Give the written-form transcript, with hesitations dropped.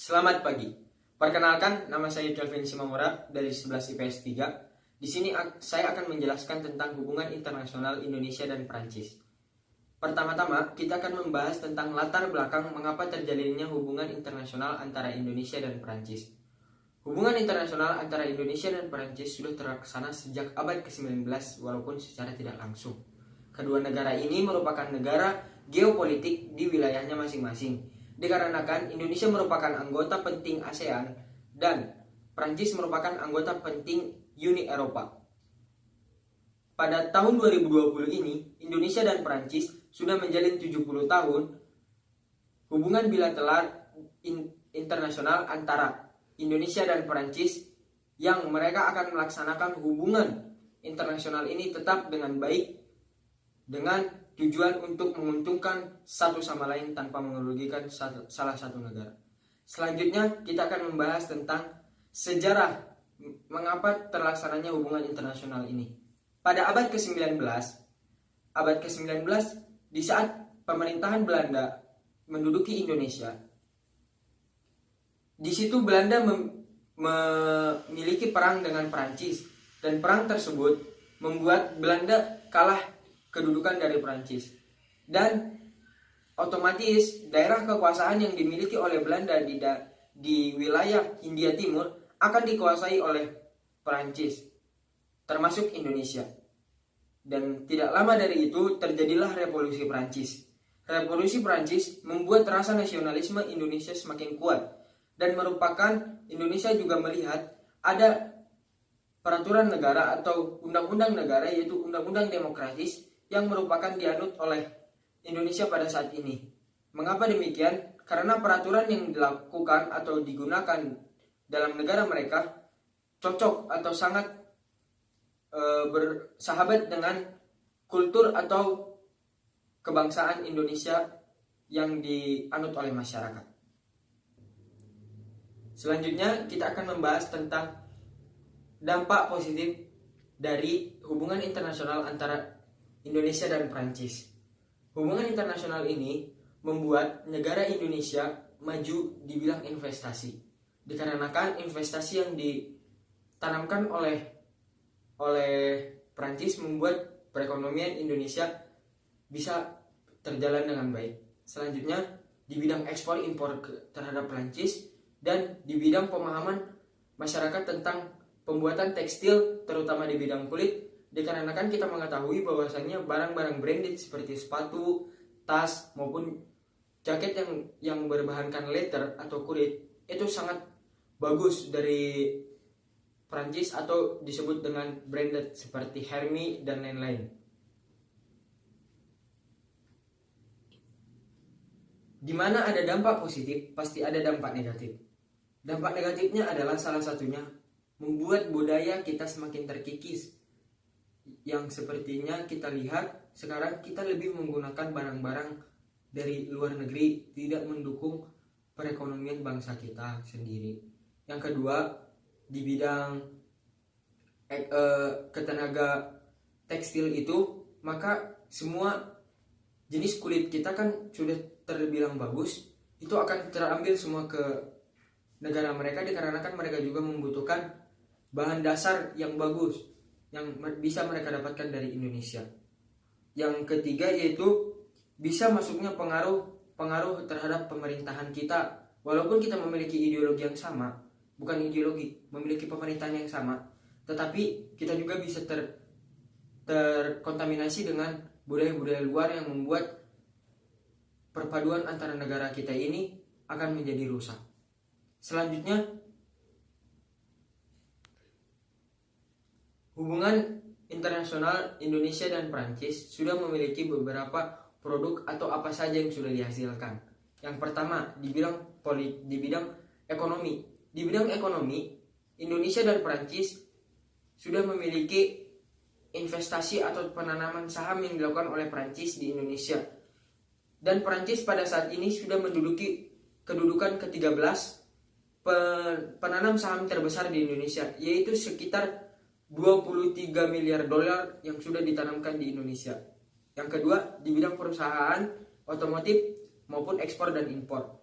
Selamat pagi. Perkenalkan, nama saya Kelvin Simamora dari 11 IPS 3. Di sini saya akan menjelaskan tentang hubungan internasional Indonesia dan Prancis. Pertama-tama, kita akan membahas tentang latar belakang mengapa terjalinnya hubungan internasional antara Indonesia dan Prancis. Hubungan internasional antara Indonesia dan Prancis sudah terlaksana sejak abad ke-19 walaupun secara tidak langsung. Kedua negara ini merupakan negara geopolitik di wilayahnya masing-masing. Dikarenakan Indonesia merupakan anggota penting ASEAN dan Prancis merupakan anggota penting Uni Eropa. Pada tahun 2020 ini, Indonesia dan Prancis sudah menjalin 70 tahun hubungan bilateral internasional antara Indonesia dan Prancis yang mereka akan melaksanakan hubungan internasional ini tetap dengan baik dengan tujuan untuk menguntungkan satu sama lain tanpa merugikan salah satu negara. Selanjutnya kita akan membahas tentang sejarah mengapa terlaksananya hubungan internasional ini. Pada abad ke-19 di saat pemerintahan Belanda menduduki Indonesia, di situ Belanda memiliki perang dengan Prancis dan perang tersebut membuat Belanda kalah kedudukan dari Prancis dan otomatis daerah kekuasaan yang dimiliki oleh Belanda di wilayah Hindia Timur akan dikuasai oleh Prancis termasuk Indonesia. Dan tidak lama dari itu terjadilah revolusi Prancis. Revolusi Prancis membuat rasa nasionalisme Indonesia semakin kuat dan merupakan Indonesia juga melihat ada peraturan negara atau undang-undang negara yaitu undang-undang demokratis yang merupakan dianut oleh Indonesia pada saat ini. Mengapa demikian? Karena peraturan yang dilakukan atau digunakan dalam negara mereka cocok atau sangat bersahabat dengan kultur atau kebangsaan Indonesia yang dianut oleh masyarakat. Selanjutnya kita akan membahas tentang dampak positif dari hubungan internasional antara Indonesia dan Prancis. Hubungan internasional ini membuat negara Indonesia maju di bidang investasi. Dikarenakan investasi yang ditanamkan oleh Prancis membuat perekonomian Indonesia bisa terjalan dengan baik. Selanjutnya di bidang ekspor impor terhadap Prancis dan di bidang pemahaman masyarakat tentang pembuatan tekstil terutama di bidang kulit. Dikarenakan kita mengetahui bahwasannya barang-barang branded seperti sepatu, tas maupun jaket yang berbahankan leather atau kulit itu sangat bagus dari Prancis atau disebut dengan branded seperti Hermes dan lain-lain. Di mana ada dampak positif, pasti ada dampak negatif. Dampak negatifnya adalah salah satunya membuat budaya kita semakin terkikis. Yang sepertinya kita lihat sekarang kita lebih menggunakan barang-barang dari luar negeri, tidak mendukung perekonomian bangsa kita sendiri. Yang kedua, di bidang ketenaga tekstil itu, maka semua jenis kulit kita kan sudah terbilang bagus, itu akan terambil semua ke negara mereka dikarenakan mereka juga membutuhkan bahan dasar yang bagus yang bisa mereka dapatkan dari Indonesia. Yang ketiga yaitu bisa masuknya pengaruh terhadap pemerintahan kita. Walaupun kita memiliki ideologi yang sama, bukan ideologi, memiliki pemerintahan yang sama, tetapi kita juga bisa terkontaminasi dengan budaya-budaya luar yang membuat perpaduan antara negara kita ini akan menjadi rusak. Selanjutnya, hubungan internasional Indonesia dan Prancis sudah memiliki beberapa produk atau apa saja yang sudah dihasilkan. Yang pertama, di bidang ekonomi. Di bidang ekonomi, Indonesia dan Prancis sudah memiliki investasi atau penanaman saham yang dilakukan oleh Prancis di Indonesia. Dan Prancis pada saat ini sudah menduduki kedudukan ke-13 penanam saham terbesar di Indonesia, yaitu sekitar 23 miliar dolar yang sudah ditanamkan di Indonesia. Yang kedua, di bidang perusahaan, otomotif maupun ekspor dan impor.